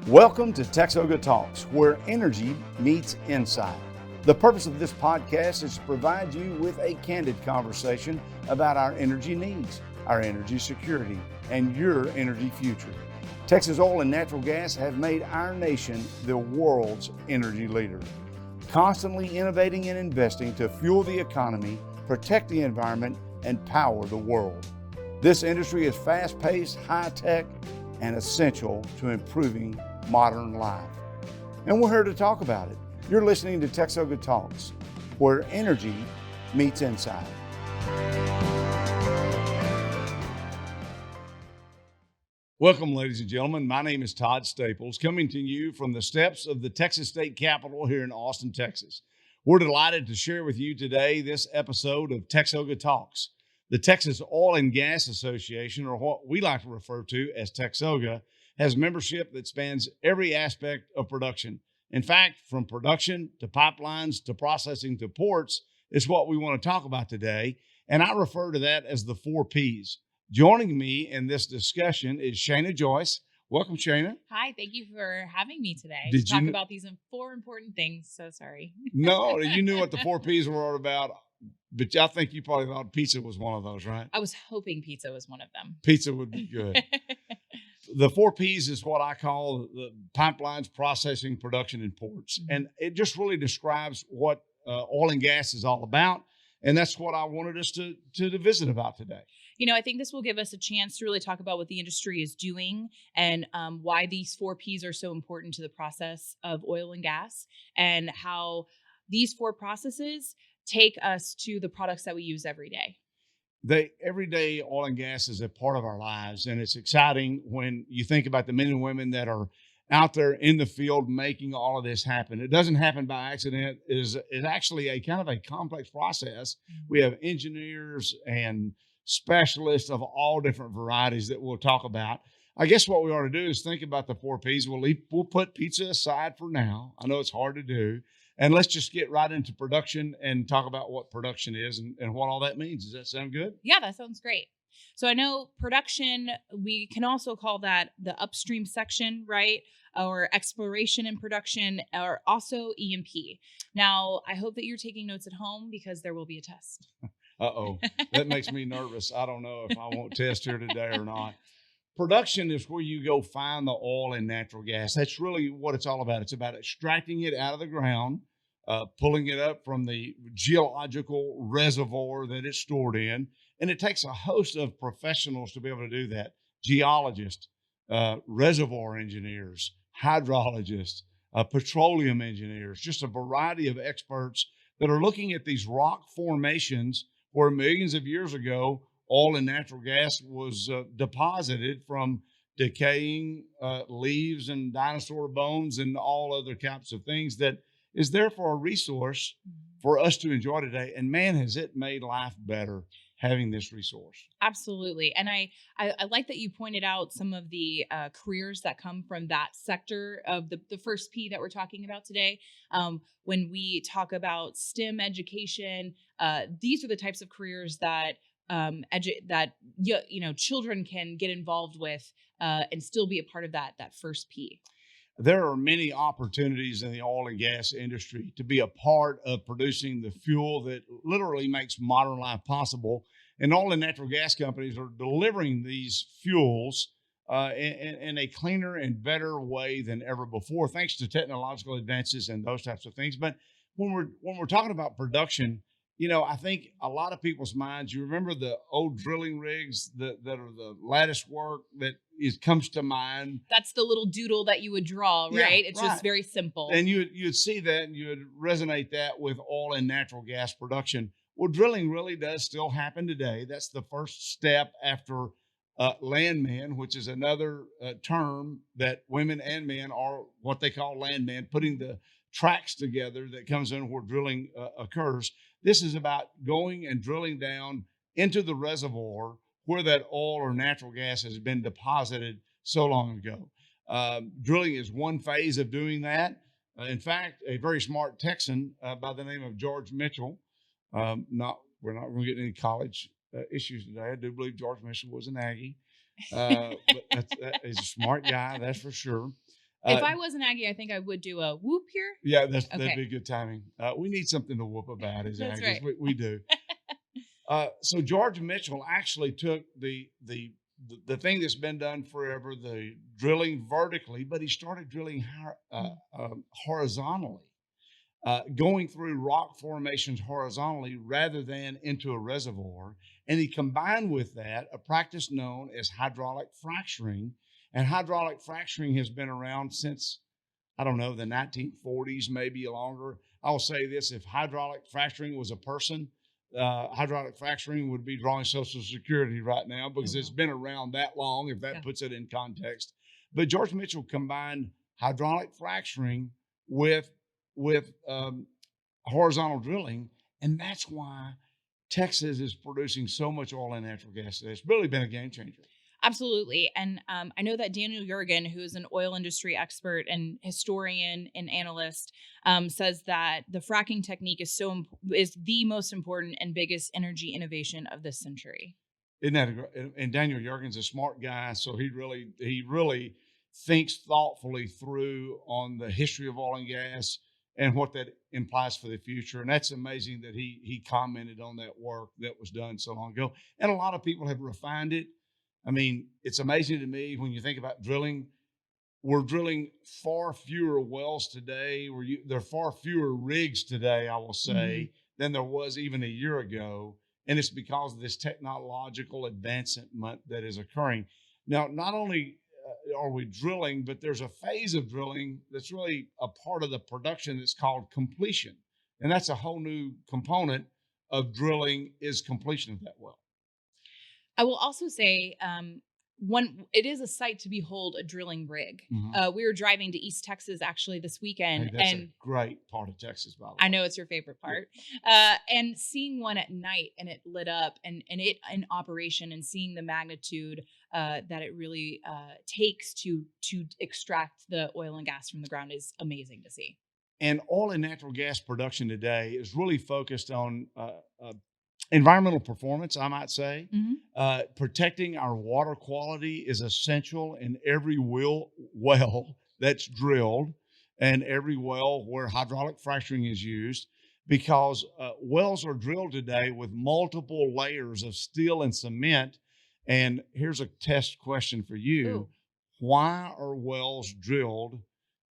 Welcome to TXOGA Talks, where energy meets insight. The purpose of this podcast is to provide you with a candid conversation about our energy needs, our energy security, and your energy future. Texas oil and natural gas have made our nation the world's energy leader, constantly innovating and investing to fuel the economy, protect the environment, and power the world. This industry is fast-paced, high-tech, and essential to improving modern life. And we're here to talk about it. You're listening to TXOGA Talks, where energy meets insight. Welcome, ladies and gentlemen. My name is Todd Staples, coming to you from the steps of the Texas State Capitol here in Austin, Texas. We're delighted to share with you today this episode of TXOGA Talks. The Texas Oil and Gas Association, or what we like to refer to as TXOGA, has membership that spans every aspect of production. In fact, from production to pipelines to processing to ports is what we want to talk about today, and I refer to that as the 4 Ps. Joining me in this discussion is Shana Joyce. Welcome, Shana. Hi, thank you for having me today Did to talk you about these 4 important things. So sorry. No, you knew what the 4 Ps were all about, but I think you probably thought pizza was one of those, right? I was hoping pizza was one of them. Pizza would be good. The 4 Ps is what I call the pipelines, processing, production, and ports. And it just really describes what oil and gas is all about. And that's what I wanted us to visit about today. You know, I think this will give us a chance to really talk about what the industry is doing and why these 4 Ps are so important to the process of oil and gas, and how these 4 processes take us to the products that we use every day. Everyday oil and gas is a part of our lives, and it's exciting when you think about the men and women that are out there in the field making all of this happen. It doesn't happen by accident. It is actually a kind of a complex process. We have engineers and specialists of all different varieties that we'll talk about. I guess what we ought to do is think about the 4 Ps. We'll put pizza aside for now. I know it's hard to do. And let's just get right into production and talk about what production is and what all that means. Does that sound good? Yeah, that sounds great. So I know production, we can also call that the upstream section, right? Or exploration and production, or also E&P. Now, I hope that you're taking notes at home because there will be a test. Uh-oh, that makes me nervous. I don't know if I won't test here today or not. Production is where you go find the oil and natural gas. That's really what it's all about. It's about extracting it out of the ground, pulling it up from the geological reservoir that it's stored in. And it takes a host of professionals to be able to do that. Geologists, reservoir engineers, hydrologists, petroleum engineers, just a variety of experts that are looking at these rock formations where millions of years ago, oil and natural gas was deposited from decaying leaves and dinosaur bones and all other types of things that is there for a resource for us to enjoy today. And man, has it made life better having this resource. Absolutely. And I like that you pointed out some of the careers that come from that sector of the first P that we're talking about today. When we talk about STEM education, these are the types of careers that children can get involved with and still be a part of that first P. There are many opportunities in the oil and gas industry to be a part of producing the fuel that literally makes modern life possible. And oil and natural gas companies are delivering these fuels in a cleaner and better way than ever before, thanks to technological advances and those types of things. But when we're talking about production, you know, I think a lot of people's minds, you remember the old drilling rigs that are the lattice work that comes to mind. That's the little doodle that you would draw, right? Yeah, it's right. just very simple. And you'd see that and you would resonate that with oil and natural gas production. Well, drilling really does still happen today. That's the first step after landman, which is another term that women and men are what they call landman, putting the tracks together that comes in where drilling occurs. This is about going and drilling down into the reservoir where that oil or natural gas has been deposited so long ago. Drilling is one phase of doing that. In fact, a very smart Texan by the name of George Mitchell, we're not going to get any college issues today. I do believe George Mitchell was an Aggie, but he's a smart guy, that's for sure. If I was an Aggie, I think I would do a whoop here. Yeah, that'd Okay. be good timing. We need something to whoop about as That's Aggies. right. We do. So George Mitchell actually took the thing that's been done forever, the drilling vertically, but he started drilling horizontally, going through rock formations horizontally rather than into a reservoir. And he combined with that a practice known as hydraulic fracturing. And hydraulic fracturing has been around since, I don't know, the 1940s, maybe longer. I'll say this: if hydraulic fracturing was a person, hydraulic fracturing would be drawing Social Security right now because it's been around that long, if that puts it in context. But George Mitchell combined hydraulic fracturing with horizontal drilling, and that's why Texas is producing so much oil and natural gas today. It's really been a game changer. Absolutely. And I know that Daniel Yergin, who is an oil industry expert and historian and analyst, says that the fracking technique is is the most important and biggest energy innovation of this century. Isn't that and Daniel Yergin's a smart guy, so he really thinks thoughtfully through on the history of oil and gas and what that implies for the future. And that's amazing that he commented on that work that was done so long ago. And a lot of people have refined it. I mean, it's amazing to me when you think about drilling. We're drilling far fewer wells today. There are far fewer rigs today, I will say, than there was even a year ago. And it's because of this technological advancement that is occurring. Now, not only are we drilling, but there's a phase of drilling that's really a part of the production that's called completion. And that's a whole new component of drilling, is completion of that well. I will also say, it is a sight to behold a drilling rig. We were driving to East Texas actually this weekend, Hey, that's a great part of Texas, by the way. I know it's your favorite part. And seeing one at night and it lit up and it in operation, and seeing the magnitude that it really takes to extract the oil and gas from the ground is amazing to see. And oil and natural gas production today is really focused on environmental performance, I might say. Protecting our water quality is essential in every well that's drilled and every well where hydraulic fracturing is used, because wells are drilled today with multiple layers of steel and cement. And here's a test question for you. Ooh. Why are wells drilled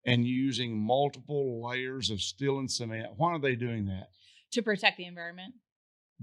and using multiple layers of steel and cement? Why are they doing that? To protect the environment.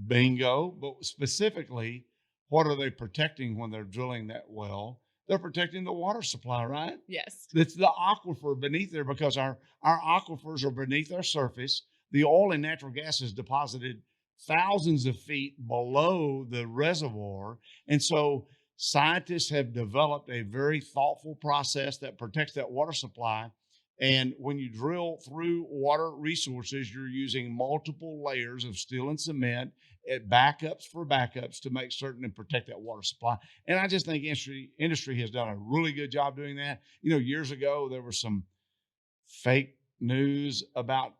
Bingo. But specifically, what are they protecting when they're drilling that well? They're protecting the water supply, right? Yes. It's the aquifer beneath there, because our aquifers are beneath our surface. The oil and natural gas is deposited thousands of feet below the reservoir. And so scientists have developed a very thoughtful process that protects that water supply. And when you drill through water resources, you're using multiple layers of steel and cement at backups to make certain and protect that water supply. And I just think industry has done a really good job doing that. You know, years ago, there was some fake news about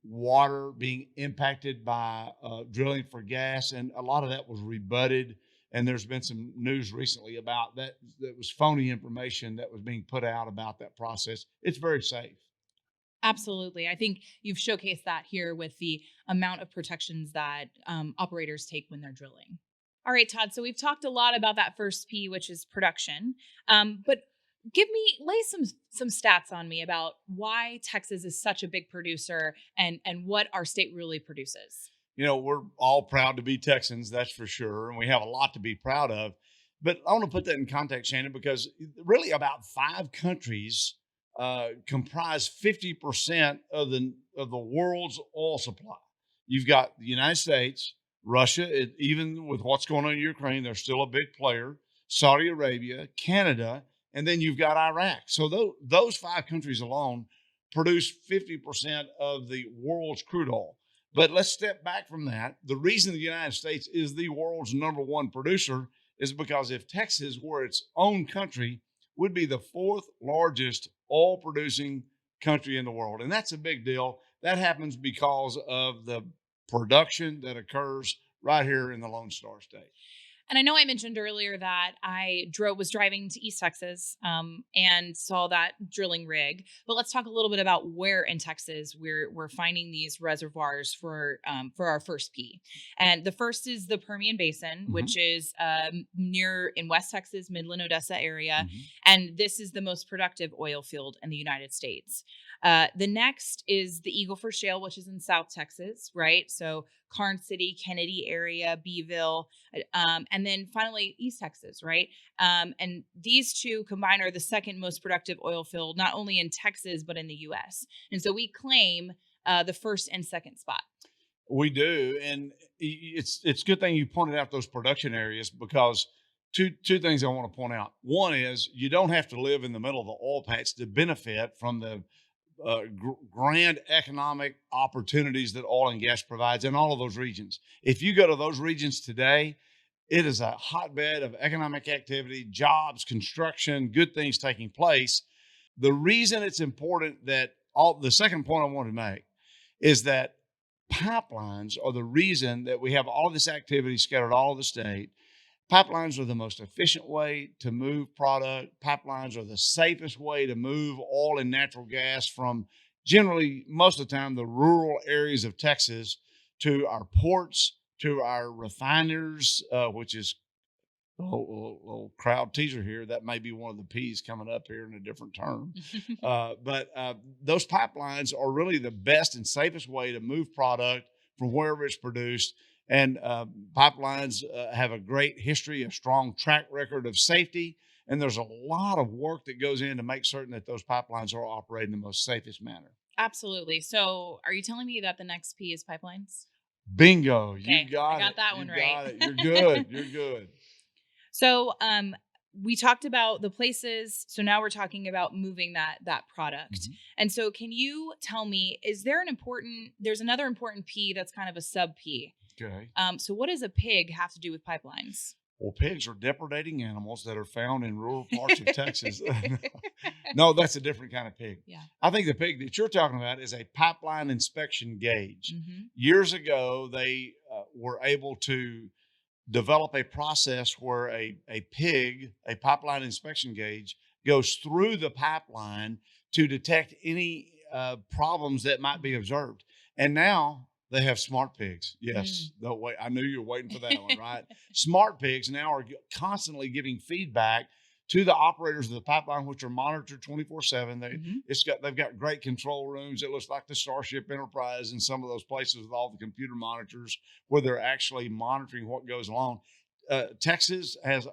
water being impacted by drilling for gas, and a lot of that was rebutted. And there's been some news recently about that was phony information that was being put out about that process. It's very safe. Absolutely. I think you've showcased that here with the amount of protections that operators take when they're drilling. All right, Todd. So we've talked a lot about that first P, which is production. But lay some stats on me about why Texas is such a big producer and what our state really produces. You know, we're all proud to be Texans, that's for sure. And we have a lot to be proud of. But I want to put that in context, Shannon, because really about 5 countries comprise 50% of the world's oil supply. You've got the United States, Russia, even with what's going on in Ukraine, they're still a big player, Saudi Arabia, Canada, and then you've got Iraq. So those 5 countries alone produce 50% of the world's crude oil. But let's step back from that. The reason the United States is the world's #1 producer is because if Texas were its own country, would be the 4th largest oil producing country in the world. And that's a big deal. That happens because of the production that occurs right here in the Lone Star State. And I know I mentioned earlier that I was driving to East Texas and saw that drilling rig. But let's talk a little bit about where in Texas we're finding these reservoirs for our first P. And the first is the Permian Basin, Hmm. which is near in West Texas, Midland, Odessa area. Hmm. And this is the most productive oil field in the United States. The next is the Eagle Ford Shale, which is in South Texas, right? So Karn City, Kennedy area, Beeville, and then finally East Texas, right? And these two combined are the second most productive oil field, not only in Texas, but in the U.S. And so we claim the first and second spot. We do, and it's a good thing you pointed out those production areas, because two things I want to point out. One is you don't have to live in the middle of the oil patch to benefit from the grand economic opportunities that oil and gas provides in all of those regions. If you go to those regions today, it is a hotbed of economic activity, jobs, construction, good things taking place. The reason it's important that the second point I want to make is that pipelines are the reason that we have all this activity scattered all over the state. Pipelines are the most efficient way to move product. Pipelines are the safest way to move oil and natural gas from generally, most of the time, the rural areas of Texas to our ports, to our refiners, which is a little crowd teaser here. That may be one of the P's coming up here in a different term. But those pipelines are really the best and safest way to move product from wherever it's produced. And pipelines have a great history, a strong track record of safety. And there's a lot of work that goes in to make certain that those pipelines are operating in the most safest manner. Absolutely. So are you telling me that the next P is pipelines? Bingo. Okay, You got I got it. that You one got right. it. You're good. You're good. So we talked about the places. So now we're talking about moving that product. Mm-hmm. And so can you tell me, there's another important P that's kind of a sub P. Okay. So what does a pig have to do with pipelines? Well, pigs are depredating animals that are found in rural parts of Texas. No, that's a different kind of pig. Yeah. I think the pig that you're talking about is a pipeline inspection gauge. Mm-hmm. Years ago, they were able to develop a process where a pipeline inspection gauge, goes through the pipeline to detect any problems that might be observed. And now they have smart pigs. Yes. No, wait, I knew you were waiting for that one, right? Smart pigs now are constantly giving feedback to the operators of the pipeline, which are monitored 24/7. They've got great control rooms. It looks like the Starship Enterprise in some of those places with all the computer monitors where they're actually monitoring what goes along. Texas has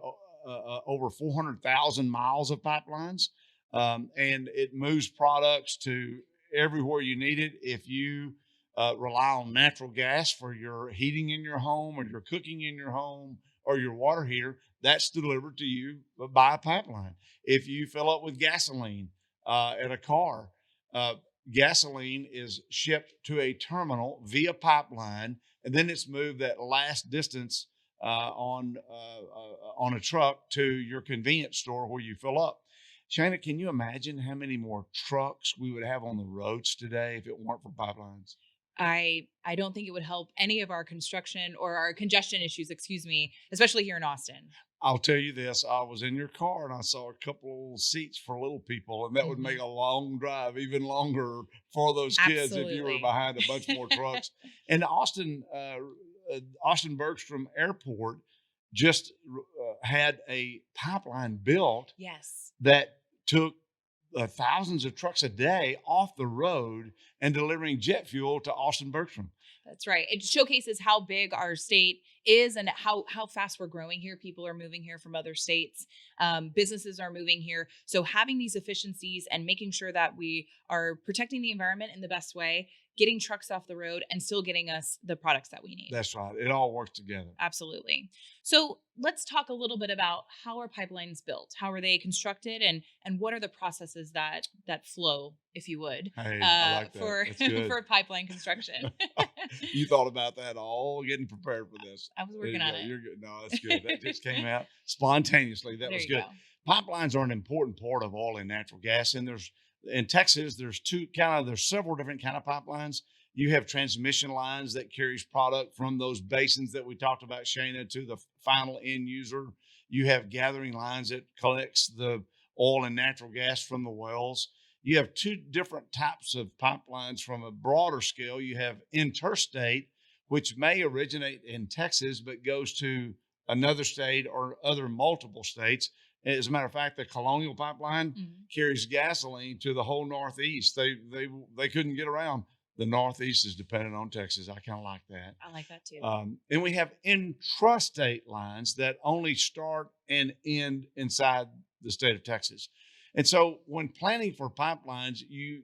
over 400,000 miles of pipelines, and it moves products to everywhere you need it. If you rely on natural gas for your heating in your home, or your cooking in your home, or your water heater, that's delivered to you by a pipeline. If you fill up with gasoline at a car, gasoline is shipped to a terminal via pipeline, and then it's moved that last distance on a truck to your convenience store where you fill up. Shana, can you imagine how many more trucks we would have on the roads today if it weren't for pipelines? I don't think it would help any of our construction or our congestion issues, excuse me, especially here in Austin. I'll tell you this, I was in your car and I saw a couple of seats for little people, and that would make a long drive even longer for those kids if you were Absolutely. behind a bunch more trucks. And Austin Bergstrom Airport just had a pipeline built Yes. that took thousands of trucks a day off the road and delivering jet fuel to Austin Bergstrom. That's right. It showcases how big our state is and how fast we're growing here. People are moving here from other states. Businesses are moving here. So having these efficiencies and making sure that we are protecting the environment in the best way, getting trucks off the road and still getting us the products that we need. That's right. It all works together. Absolutely. So let's talk a little bit about how are pipelines built? How are they constructed, and what are the processes that flow, if you would, Hey, I like that. for That's good. for pipeline construction? You thought about that all, getting prepared for this. I was working on it. You're good. No, that's good. That just came out spontaneously. That was good. Pipelines are an important part of oil and natural gas, and in Texas, there's several different kind of pipelines. You have transmission lines that carries product from those basins that we talked about, Shana, to the final end user. You have gathering lines that collects the oil and natural gas from the wells. You have two different types of pipelines from a broader scale. You have interstate, which may originate in Texas, but goes to another state or other multiple states. As a matter of fact, the Colonial Pipeline carries gasoline to the whole Northeast. They couldn't get around. The Northeast is dependent on Texas. I kind of like that. I like that too. And we have intrastate lines that only start and end inside the state of Texas. And so when planning for pipelines, you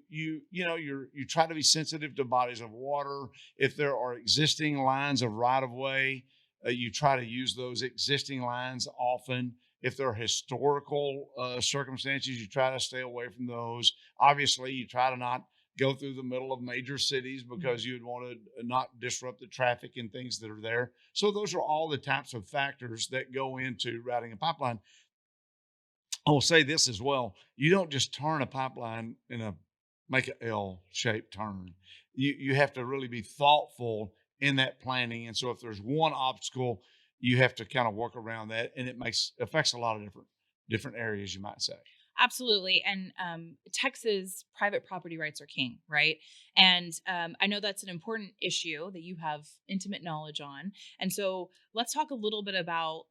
try to be sensitive to bodies of water. If there are existing lines of right of way, you try to use those existing lines often. If there are historical circumstances, you try to stay away from those. Obviously, you try to not go through the middle of major cities because you'd want to not disrupt the traffic and things that are there. So those are all the types of factors that go into routing a pipeline. I will say this as well. You don't just turn a pipeline make an L-shaped turn. You have to really be thoughtful in that planning. And so if there's one obstacle, you have to kind of work around that, and it affects a lot of different areas, you might say. Absolutely. And Texas private property rights are king, right? And I know that's an important issue that you have intimate knowledge on. And so let's talk a little bit about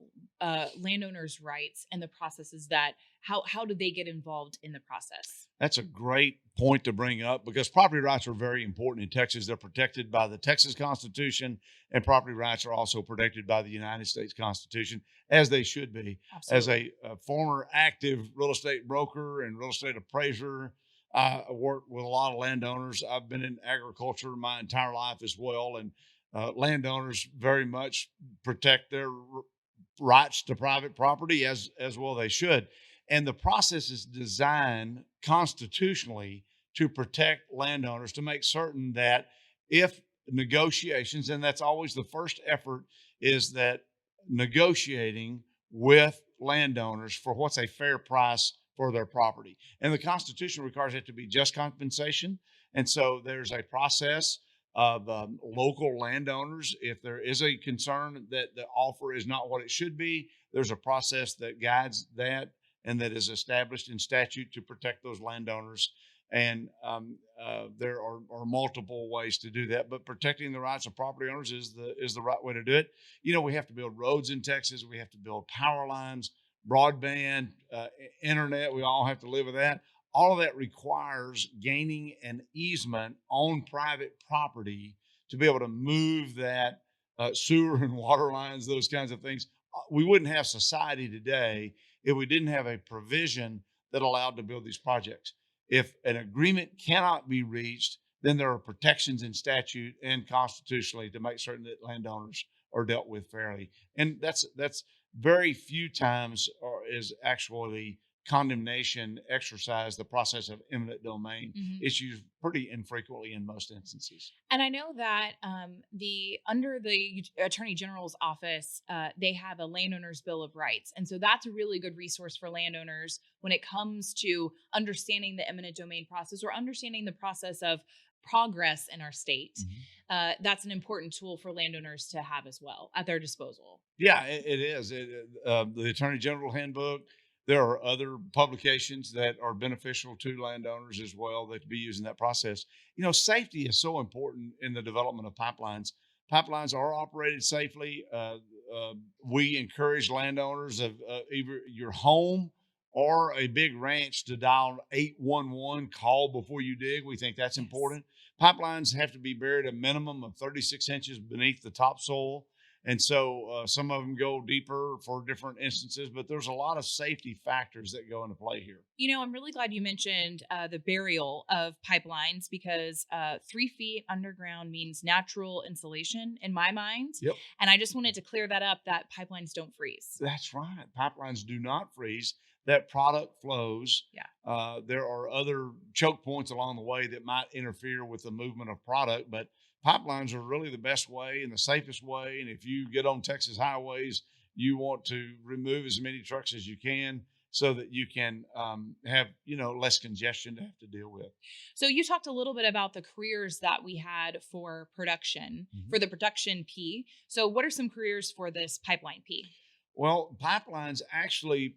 landowners' rights and the processes that how do they get involved in the process? That's a great point to bring up because property rights are very important in Texas. They're protected by the Texas Constitution, and property rights are also protected by the United States Constitution, as they should be. Absolutely. As a former active real estate broker and real estate appraiser, I worked with a lot of landowners. I've been in agriculture my entire life as well, and landowners very much protect their rights to private property as well they should. And the process is designed constitutionally to protect landowners, to make certain that if negotiations, and that's always the first effort, is that negotiating with landowners for what's a fair price for their property. And the Constitution requires it to be just compensation. And so there's a process of local landowners. If there is a concern that the offer is not what it should be, there's a process that guides that and that is established in statute to protect those landowners. And there are multiple ways to do that, but protecting the rights of property owners is the right way to do it. You know, we have to build roads in Texas. We have to build power lines, broadband, internet. We all have to live with that. All of that requires gaining an easement on private property to be able to move that sewer and water lines, those kinds of things. We wouldn't have society today if we didn't have a provision that allowed to build these projects. If an agreement cannot be reached, then there are protections in statute and constitutionally to make certain that landowners are dealt with fairly. And that's very few times is actually condemnation exercise, the process of eminent domain. It's used pretty infrequently in most instances. And I know that under the Attorney General's office, they have a landowner's bill of rights, and so that's a really good resource for landowners when it comes to understanding the eminent domain process or understanding the process of progress in our state. That's an important tool for landowners to have as well at their disposal. Yeah, it is. The Attorney General Handbook. There are other publications that are beneficial to landowners as well that could be used in that process. You know, safety is so important in the development of pipelines. Pipelines are operated safely. We encourage landowners of either your home or a big ranch to dial 811, call before you dig. We think that's important. Pipelines have to be buried a minimum of 36 inches beneath the topsoil. And so some of them go deeper for different instances, but there's a lot of safety factors that go into play here. You know, I'm really glad you mentioned the burial of pipelines because 3 feet underground means natural insulation in my mind. Yep. And I just wanted to clear that up, that pipelines don't freeze. That's right. Pipelines do not freeze. That product flows. Yeah. There are other choke points along the way that might interfere with the movement of product, but pipelines are really the best way and the safest way. And if you get on Texas highways, you want to remove as many trucks as you can. so that you can have, less congestion to have to deal with. So you talked a little bit about the careers that we had for production, Mhm. for the production P. So what are some careers for this pipeline P? Well, pipelines actually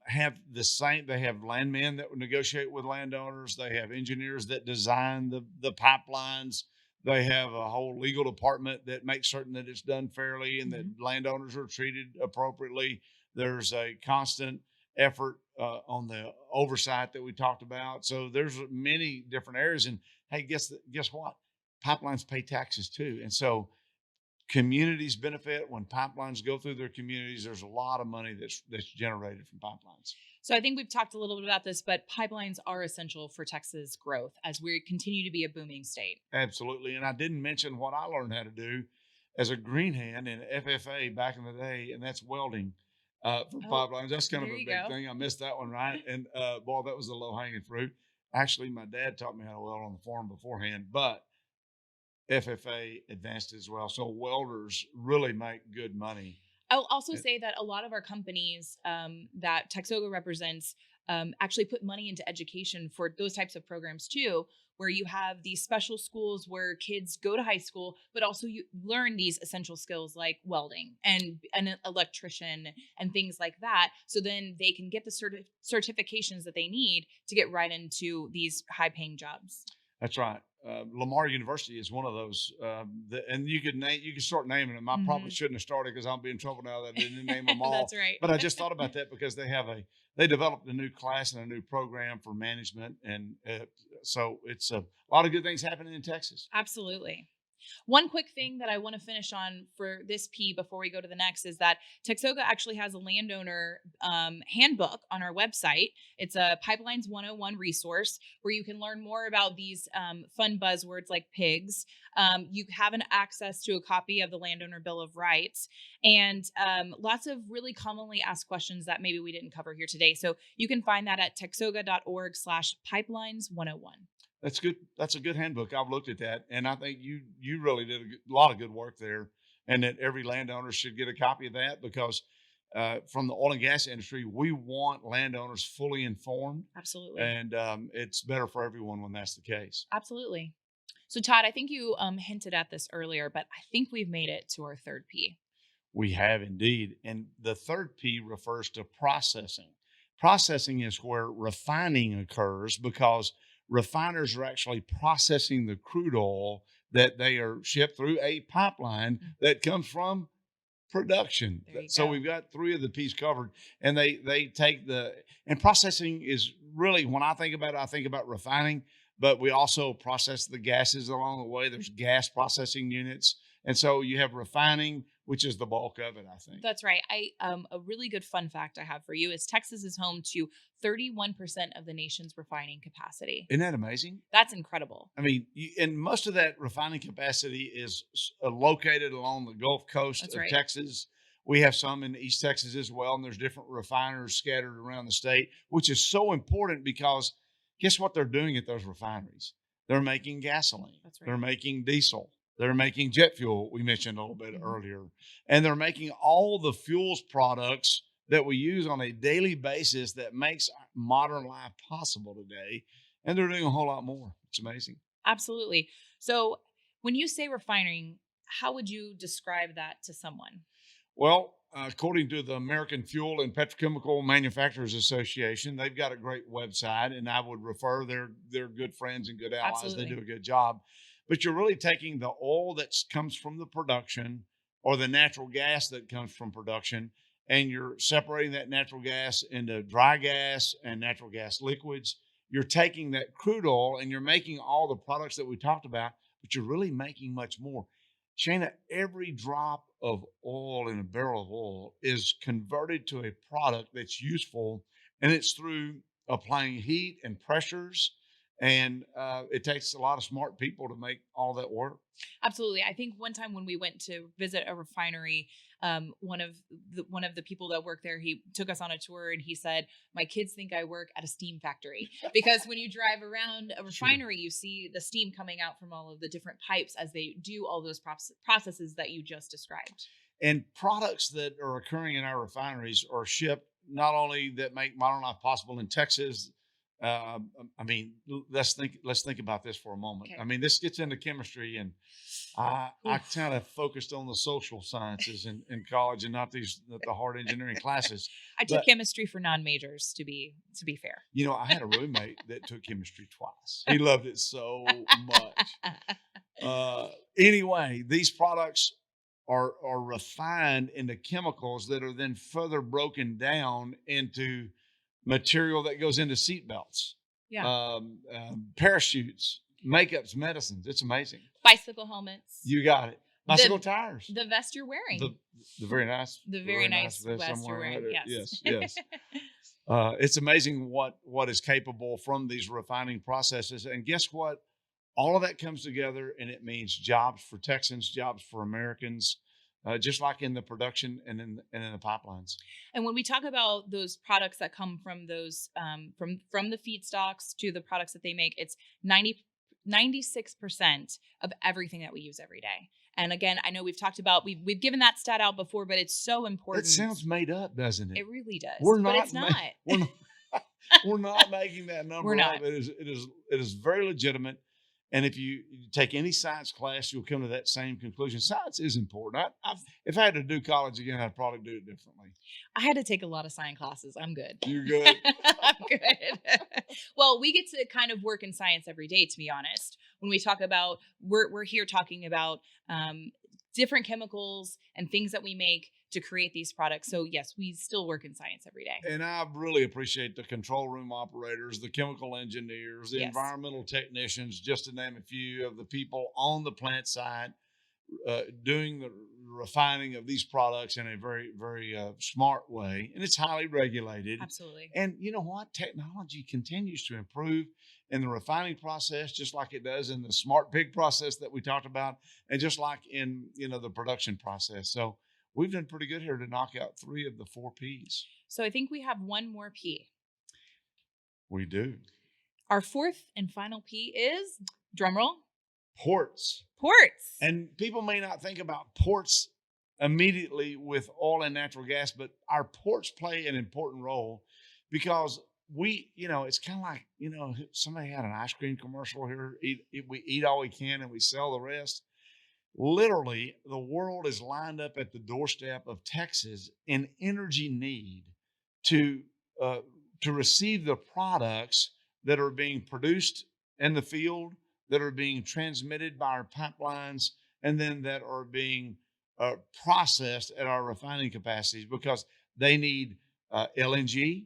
have the same. They have landmen that would negotiate with landowners. They have engineers that design the pipelines. They have a whole legal department that makes certain that it's done fairly and that Mhm. landowners are treated appropriately. There's a constant effort on the oversight that we talked about. So there's many different areas. And hey, guess what? Pipelines pay taxes too, and so communities benefit when pipelines go through their communities. There's a lot of money that's generated from pipelines. So I think we've talked a little bit about this, but pipelines are essential for Texas growth as we continue to be a booming state. Absolutely. And I didn't mention what I learned how to do as a green hand in FFA back in the day, and that's welding for Oh, pipelines. That's kind of there a you big go. thing. I missed that one, right? And boy, that was the low hanging fruit. Actually, my dad taught me how to weld on the farm beforehand, but FFA advanced as well. So welders really make good money. I'll also say that a lot of our companies that TXOGA represents actually put money into education for those types of programs too, where you have these special schools where kids go to high school, but also you learn these essential skills like welding and an electrician and things like that. So then they can get the certifications that they need to get right into these high paying jobs. That's right. Lamar University is one of those, and you could start naming them. I probably Hmm. shouldn't have started because I'll be in trouble now that I didn't name them all. That's right. But I just thought about that because they developed a new class and a new program for management, and so it's a lot of good things happening in Texas. Absolutely. One quick thing that I want to finish on for this P before we go to the next is that Texoga actually has a landowner handbook on our website. It's a Pipelines 101 resource where you can learn more about these fun buzzwords like pigs. You have an access to a copy of the Landowner Bill of Rights and lots of really commonly asked questions that maybe we didn't cover here today. So you can find that at texoga.org/pipelines101. That's good. That's a good handbook. I've looked at that, and I think you really did a lot of good work there, and that every landowner should get a copy of that because from the oil and gas industry, we want landowners fully informed, Absolutely. and it's better for everyone when that's the case. Absolutely. So, Todd, I think you hinted at this earlier, but I think we've made it to our third P. We have indeed, and the third P refers to processing. Processing is where refining occurs because refiners are actually processing the crude oil that they are shipped through a pipeline Mm. that comes from production. There you So go. we've got three of the P's covered, and they take and processing is really when I think about it, I think about refining, but we also process the gases along the way. There's gas processing units, and so you have refining, which is the bulk of it, I think. That's right. I A really good fun fact I have for you is Texas is home to 31% of the nation's refining capacity. Isn't that amazing? That's incredible. I mean, and most of that refining capacity is located along the Gulf Coast That's of right. Texas. We have some in East Texas as well, and there's different refiners scattered around the state, which is so important because guess what they're doing at those refineries? They're making gasoline, That's they're right. making diesel, they're making jet fuel, we mentioned a little bit Mhm. earlier, and they're making all the fuels products that we use on a daily basis that makes modern life possible today. And they're doing a whole lot more. It's amazing. Absolutely. So, when you say refining, how would you describe that to someone? Well, according to the American Fuel and Petrochemical Manufacturers Association, they've got a great website, and I would refer they're good friends and good allies. They do Absolutely. a good job. But you're really taking the oil that comes from the production or the natural gas that comes from production, and you're separating that natural gas into dry gas and natural gas liquids. You're taking that crude oil and you're making all the products that we talked about, but you're really making much more. Shana, every drop of oil in a barrel of oil is converted to a product that's useful, and it's through applying heat and pressures. And it takes a lot of smart people to make all that work. Absolutely. I think one time when we went to visit a refinery, one of the people that worked there, he took us on a tour and he said, "My kids think I work at a steam factory because when you drive around a Sure. refinery, you see the steam coming out from all of the different pipes as they do all those processes that you just described." And products that are occurring in our refineries are shipped not only that make modern life possible in Texas. I mean, let's think about this for a moment. Okay. I mean, this gets into chemistry, and I kind of focused on the social sciences in college and not the hard engineering classes. I took But, chemistry for non-majors to be fair. I had a roommate that took chemistry twice. He loved it so much. Anyway, these products are refined into chemicals that are then further broken down into material that goes into seatbelts, Yeah. parachutes, makeups, medicines. It's amazing. Bicycle helmets. You got it. Bicycle tires. The vest you're wearing. The very nice. The very nice vest vest you're wearing. right there. Yes. Yes. It's amazing what is capable from these refining processes. And guess what? All of that comes together, and it means jobs for Texans, jobs for Americans, just like in the production and in the pipelines. And when we talk about those products that come from those from the feedstocks to the products that they make, it's 96% of everything that we use every day. And again, I know we've talked about we've given that stat out before, but it's so important. It sounds made up, doesn't it? It really does. We're not. But it's not. We're not making that number We're not. up. It is very legitimate. And if you take any science class, you'll come to that same conclusion. Science is important. If I had to do college again, I'd probably do it differently. I had to take a lot of science classes. I'm good. You're good. I'm good. Well, we get to kind of work in science every day, to be honest. When we talk about, we're here talking about different chemicals and things that we make to create these products. So yes, we still work in science every day. And I really appreciate the control room operators, the chemical engineers, the environmental technicians, just to name a few of the people on the plant side doing the refining of these products in a very, very smart way. And it's highly regulated. Absolutely. And you know what? Technology continues to improve in the refining process, just like it does in the smart pig process that we talked about, and just like in, the production process. So we've done pretty good here to knock out 3 of the 4 P's. So I think we have one more P. We do. Our 4th and final P is, drumroll, ports. Ports. And people may not think about ports immediately with oil and natural gas, but our ports play an important role because it's kind of like, somebody had an ice cream commercial here. We eat all we can and we sell the rest. Literally, the world is lined up at the doorstep of Texas in energy need to receive the products that are being produced in the field, that are being transmitted by our pipelines, and then that are being processed at our refining capacities because they need LNG,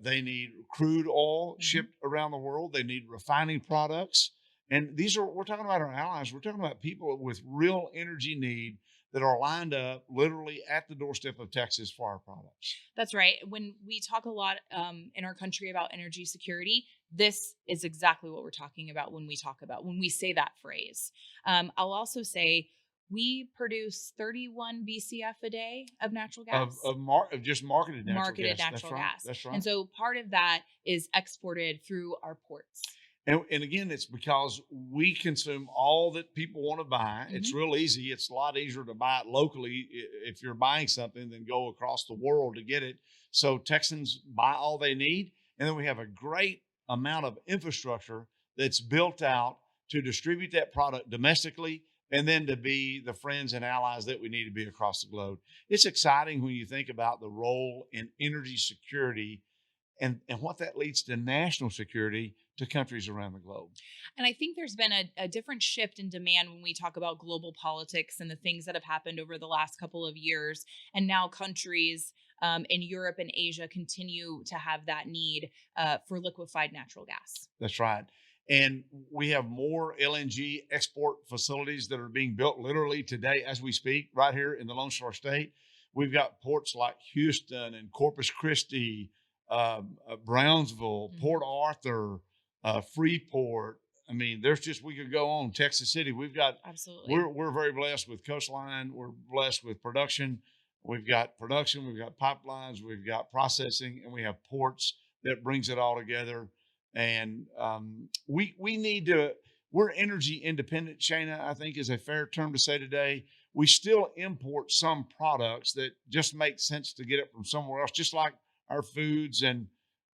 they need crude oil shipped around the world, they need refining products. And we're talking about our allies. We're talking about people with real energy need that are lined up literally at the doorstep of Texas for our products. That's right. When we talk a lot in our country about energy security, this is exactly what we're talking about when we say that phrase. I'll also say we produce 31 BCF a day of natural gas. Of just marketed natural gas. That's right. And so part of that is exported through our ports. And again, it's because we consume all that people want to buy. It's real easy. It's a lot easier to buy it locally if you're buying something than go across the world to get it. So Texans buy all they need. And then we have a great amount of infrastructure that's built out to distribute that product domestically and then to be the friends and allies that we need to be across the globe. It's exciting when you think about the role in energy security and what that leads to national security to countries around the globe. And I think there's been a different shift in demand when we talk about global politics and the things that have happened over the last couple of years. And now countries in Europe and Asia continue to have that need for liquefied natural gas. That's right. And we have more LNG export facilities that are being built literally today as we speak, right here in the Lone Star State. We've got ports like Houston and Corpus Christi, Brownsville, Port Arthur, Freeport. I mean, we could go on. Texas City. We've got, absolutely. We're very blessed with coastline. We're blessed with production. We've got production. We've got pipelines. We've got processing, and we have ports that brings it all together. And we're energy independent, Shana, I think is a fair term to say today. We still import some products that just make sense to get it from somewhere else, just like our foods and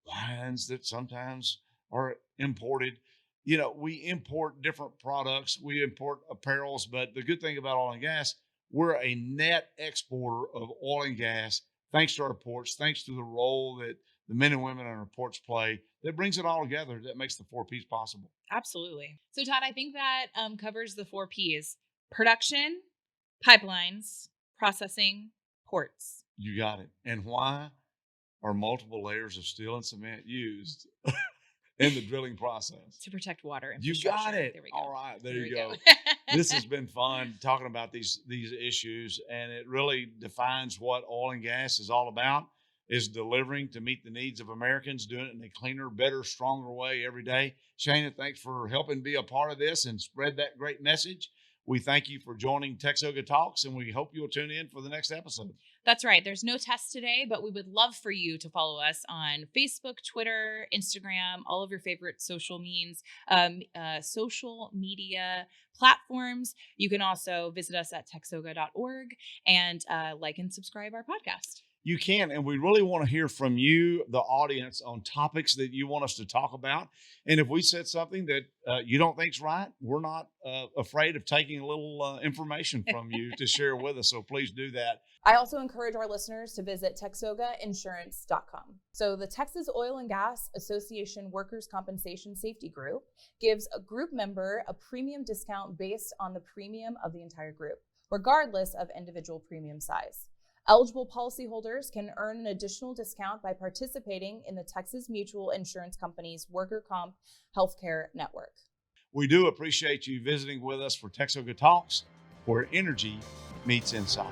wines that sometimes are imported. You know, we import different products, we import apparels, but the good thing about oil and gas, we're a net exporter of oil and gas, thanks to our ports, thanks to the role that the men and women on our ports play. That brings it all together. That makes the 4 Ps possible. Absolutely. So, Todd, I think that covers the 4 Ps: production, pipelines, processing, ports. You got it. And why are multiple layers of steel and cement used in the drilling process? To protect water You infrastructure. got it. There we go. All right. There you go. go. This has been fun talking about these issues, and it really defines what oil and gas is all about, is delivering to meet the needs of Americans, doing it in a cleaner, better, stronger way every day. Shana, thanks for helping be a part of this and spread that great message. We thank you for joining TXOGA Talks, and we hope you'll tune in for the next episode. That's right. There's no test today, but we would love for you to follow us on Facebook, Twitter, Instagram, all of your favorite social media platforms. You can also visit us at TXOGA.org and like and subscribe our podcast. You can, and we really want to hear from you, the audience, on topics that you want us to talk about. And if we said something that you don't think's right, we're not afraid of taking a little information from you to share with us. So please do that. I also encourage our listeners to visit TXOGAinsurance.com. So the Texas Oil and Gas Association Workers' Compensation Safety Group gives a group member a premium discount based on the premium of the entire group, regardless of individual premium size. Eligible policyholders can earn an additional discount by participating in the Texas Mutual Insurance Company's Worker Comp Healthcare Network. We do appreciate you visiting with us for TXOGA Talks, where energy meets insight.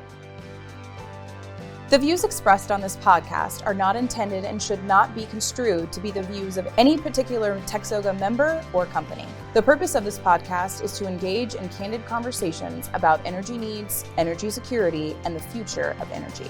The views expressed on this podcast are not intended and should not be construed to be the views of any particular TXOGA member or company. The purpose of this podcast is to engage in candid conversations about energy needs, energy security, and the future of energy.